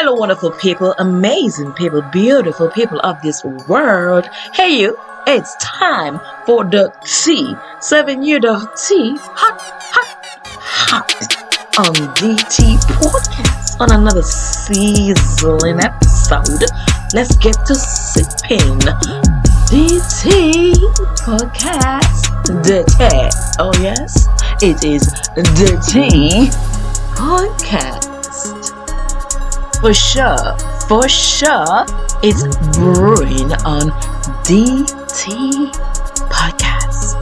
Hello, wonderful people, amazing people, beautiful people of this world. Hey, you, it's time for the tea. Serving you the tea, hot, on DT Podcast on another sizzling episode. Let's get to sipping. DT Podcast, the tea. Oh, yes, it is the tea podcast. For sure, it's brewing on DT Podcast.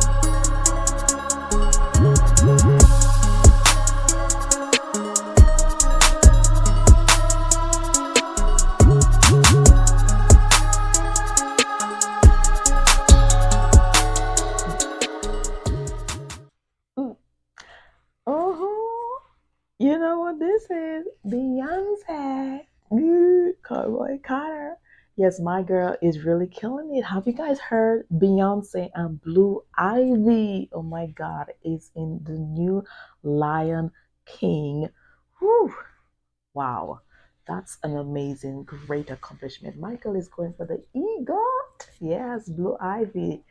You know what this is? Beyonce. Cowboy Carter. Yes, my girl is really killing it. Have you guys heard Beyonce and Blue Ivy? Oh my God, is in the new Lion King. Whew. Wow, that's an amazing, great accomplishment. Michael is going for the EGOT. Yes, Blue Ivy.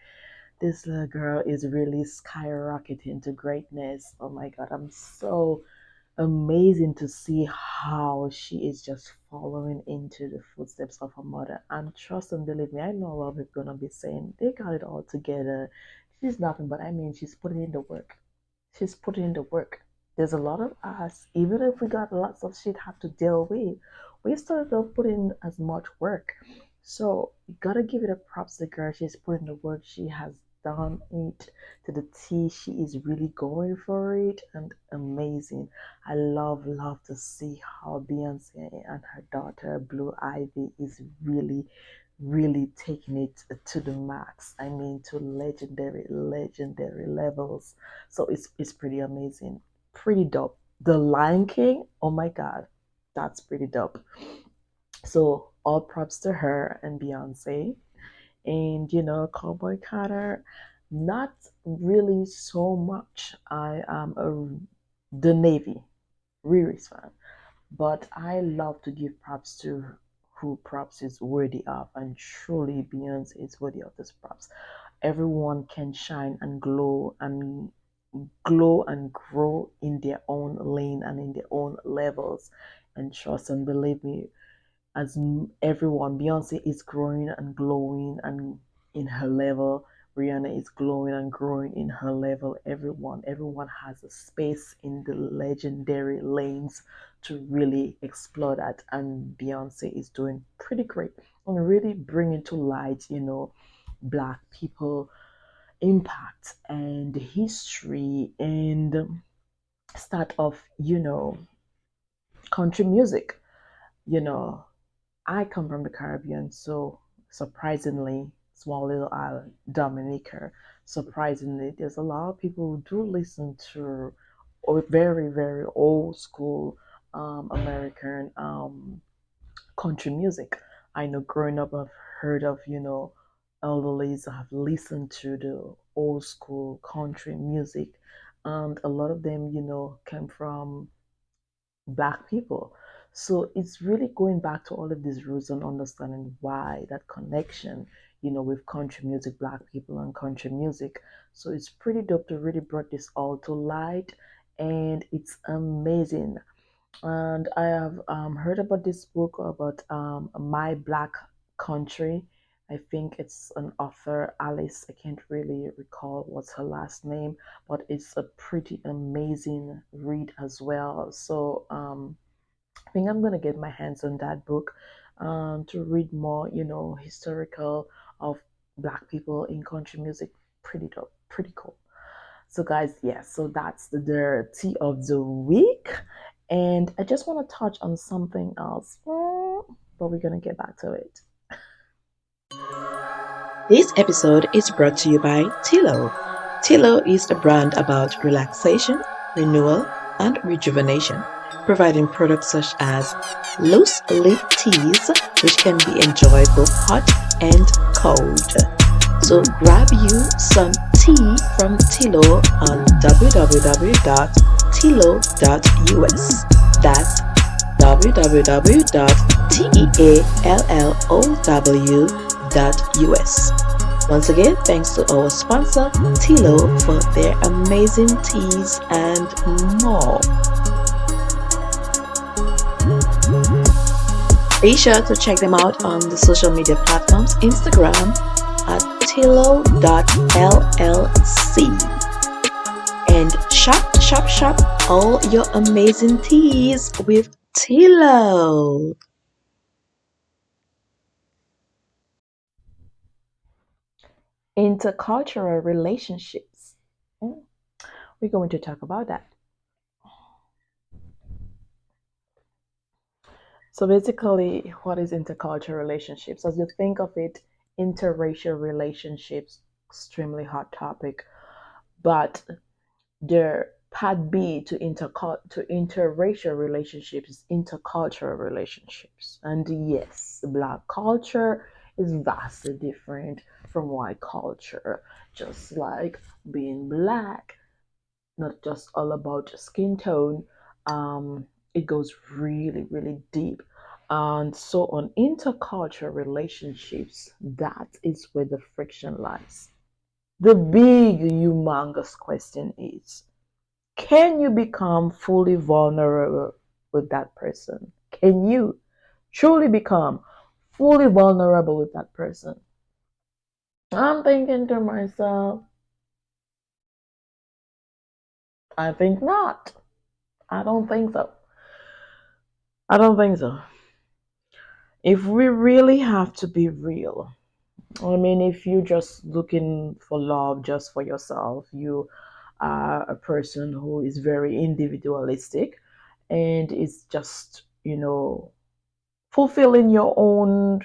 This little girl is really skyrocketing to greatness. Oh my God, I'm so amazing to see how she is just following into the footsteps of her mother. And trust and believe me, I know a lot of people are gonna be saying they got it all together. She's nothing, but I mean, she's putting in the work. She's putting in the work. There's a lot of us, even if we got lots of shit have to deal with, we still don't put in as much work. So you gotta give it a props to the girl. She's putting the work. She has done it to the T. She is really going for it and amazing. I love to see how Beyonce and her daughter Blue Ivy is really taking it to the max. I mean, to legendary levels. So it's pretty amazing, pretty dope. The Lion King, oh my God, that's pretty dope. So all props to her and Beyonce. And Cowboy Carter, not really so much. I am the Navy Riri's fan, but I love to give props to who props is worthy of, and truly Beyonce is worthy of this props. Everyone can shine and glow and grow in their own lane and in their own levels, and trust and believe me, as everyone, Beyonce is growing and glowing and in her level. Rihanna is glowing and growing in her level. Everyone has a space in the legendary lanes to really explore that, and Beyonce is doing pretty great and really bringing to light, Black people impact and history and start of country music. I come from the Caribbean, so surprisingly, small little island, Dominica. Surprisingly, there's a lot of people who do listen to very old school American country music. I know growing up, I've heard of elderlies have listened to the old school country music, and a lot of them came from Black people. So it's really going back to all of these roots and understanding why that connection, with country music, Black people and country music. So it's pretty dope to really brought this all to light, and it's amazing. And I have heard about this book about My Black Country. I think it's an author, Alice. I can't really recall what's her last name, but it's a pretty amazing read as well. So I think I'm gonna get my hands on that book to read more, historical of Black people in country music. Pretty dope, pretty cool. So guys, yes, so that's the tea of the week, and I just want to touch on something else, but we're gonna get back to it. This episode is brought to you by Tilo. Tilo is a brand about relaxation, renewal, and rejuvenation, providing products such as loose leaf teas, which can be enjoyed both hot and cold. So grab you some tea from Tilo on www.tilo.us. That's www.teallow.us. Once again, thanks to our sponsor, Tilo, for their amazing teas and more. Be sure to check them out on the social media platforms, Instagram at tilo.llc. And shop all your amazing teas with Tilo. Intercultural relationships. We're going to talk about that. So basically, what is intercultural relationships? As you think of it, interracial relationships, extremely hot topic. But the part B to interracial relationships is intercultural relationships. And yes, black culture is vastly different from white culture. Just like being black, not just all about skin tone. It goes really, really deep. And so on intercultural relationships, that is where the friction lies. The big, humongous question is, can you become fully vulnerable with that person? Can you truly become fully vulnerable with that person? I'm thinking to myself, I think not. I don't think so. I don't think so. If we really have to be real, I mean, if you're just looking for love just for yourself, you are a person who is very individualistic and is just, fulfilling your own,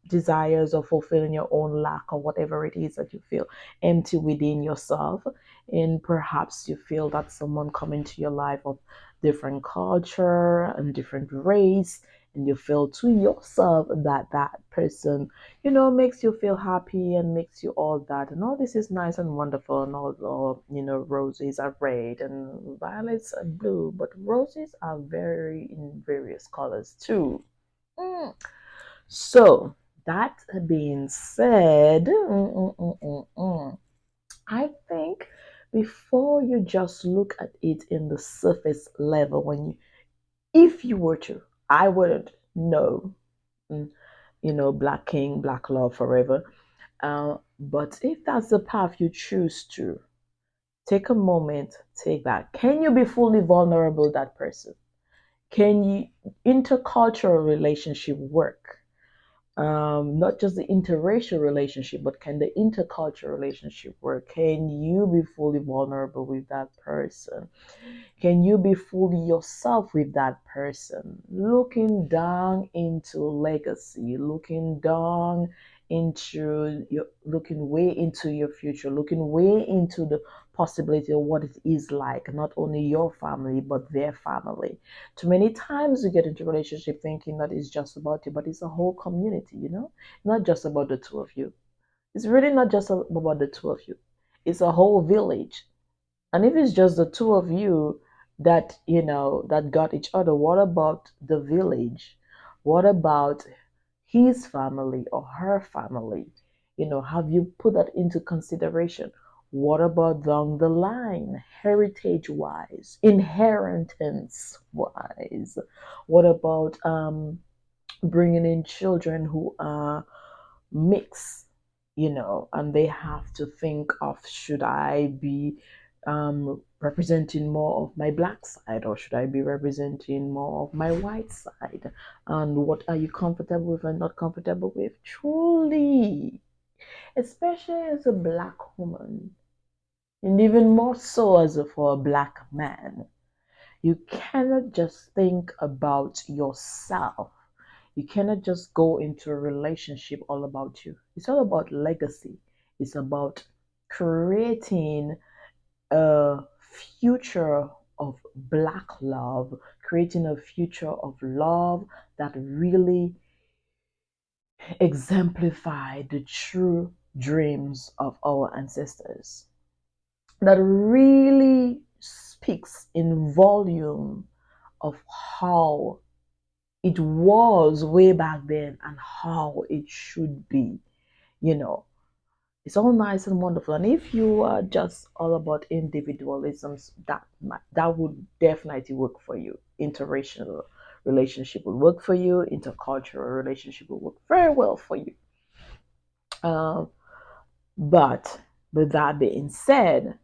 desires or fulfilling your own lack or whatever it is that you feel empty within yourself. And perhaps you feel that someone come into your life of different culture and different race, and you feel to yourself that that person, makes you feel happy and makes you all that. And all this is nice and wonderful, and all roses are red and violets are blue, but roses are very in various colors too. Mm. So, that being said, I think before you just look at it in the surface level, if you were to, I wouldn't know, mm, Black King, Black Love forever. But if that's the path you choose to, take a moment, take that. Can you be fully vulnerable with that person? Can you intercultural relationship work? Not just the interracial relationship, but can the intercultural relationship work? Can you be fully vulnerable with that person? Can you be fully yourself with that person? Looking down into legacy, looking way into your future, looking way into the possibility of what it is like, not only your family, but their family. Too many times you get into a relationship thinking that it's just about you, but it's a whole community, not just about the two of you. It's really not just about the two of you. It's a whole village. And if it's just the two of you that got each other, what about the village? What about his family or her family? Have you put that into consideration? What about down the line, heritage wise, inheritance wise? What about bringing in children who are mixed, and they have to think of, should I be representing more of my black side, or should I be representing more of my white side? And what are you comfortable with and not comfortable with? Truly, especially as a black woman, and even more so for a black man, you cannot just think about yourself. You cannot just go into a relationship all about you. It's all about legacy. It's about creating a future of black love, creating a future of love that really exemplify the true dreams of our ancestors, that really speaks in volume of how it was way back then and how it should be. You know, it's all nice and wonderful. And if you are just all about individualisms, that would definitely work for you. Interracial relationship would work for you. Intercultural relationship would work very well for you. But with that being said,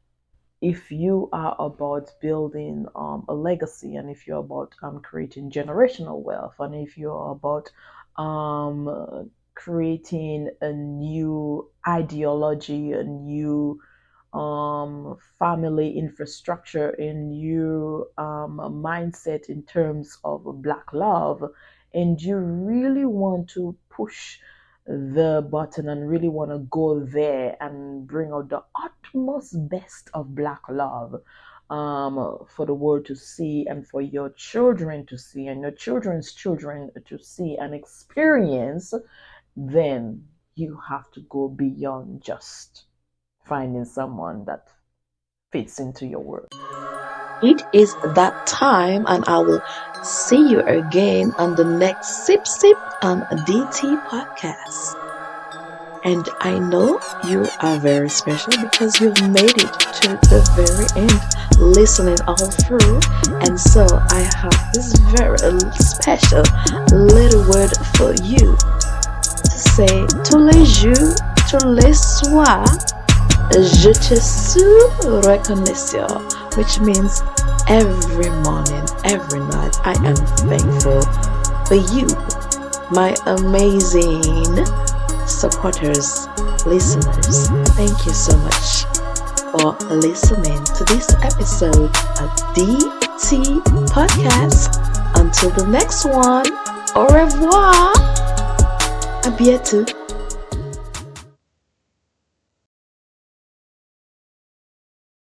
if you are about building a legacy, and if you're about creating generational wealth, and if you're about creating a new ideology, a new family infrastructure, a new mindset in terms of Black love, and you really want to push the button and really want to go there and bring out the utmost best of Black love for the world to see, and for your children to see, and your children's children to see and experience, then you have to go beyond just finding someone that fits into your world. It is that time, and I will see you again on the next Sip Sip on DT podcast. And I know you are very special because you've made it to the very end, listening all through. And so I have this very special little word for you to say: tous les jours, tous les soirs, je te suis reconnaissant, which means every morning, every night, I am thankful for you, my amazing supporters, listeners. Thank you so much for listening to this episode of DT Podcast. Until the next one, au revoir, à bientôt.